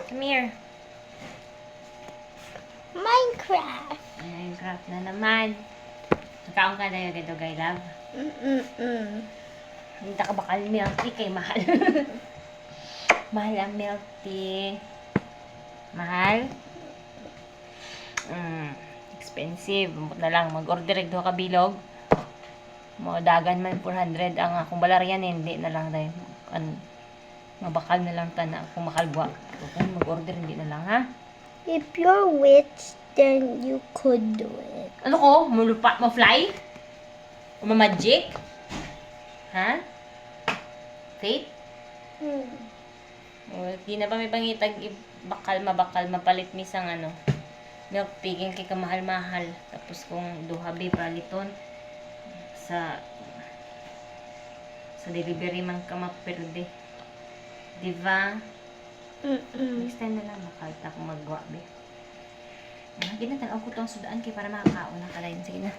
Come here. Minecraft. Minecraft na naman. Nakaon ka na yung gado, guy love. Hindi ka bakal milk tea kay mahal. Mahal ang milk tea. Mahal? Expensive. Bumot na lang. Mag-order ito ka bilog. Dagan man 400 ang akong balaryan, hindi na lang dahil mabakal na lang tana kung makalwa. Okay, mag-order hindi na lang, ha? If you're witch, then you could do it. Ano ko? Mulupa mo fly? O magic? Ha? Faith? Di na ba may pangitag bakal mabakal mapalit misang milk piging kay kamahal-mahal. Tapos kung duhabi praliton sa delivery man ka maperde. Diba? Next time na lang makalta kung magwa be. Ginatanaw ko itong sudaan kay para makakaon na kalayin. Sige na.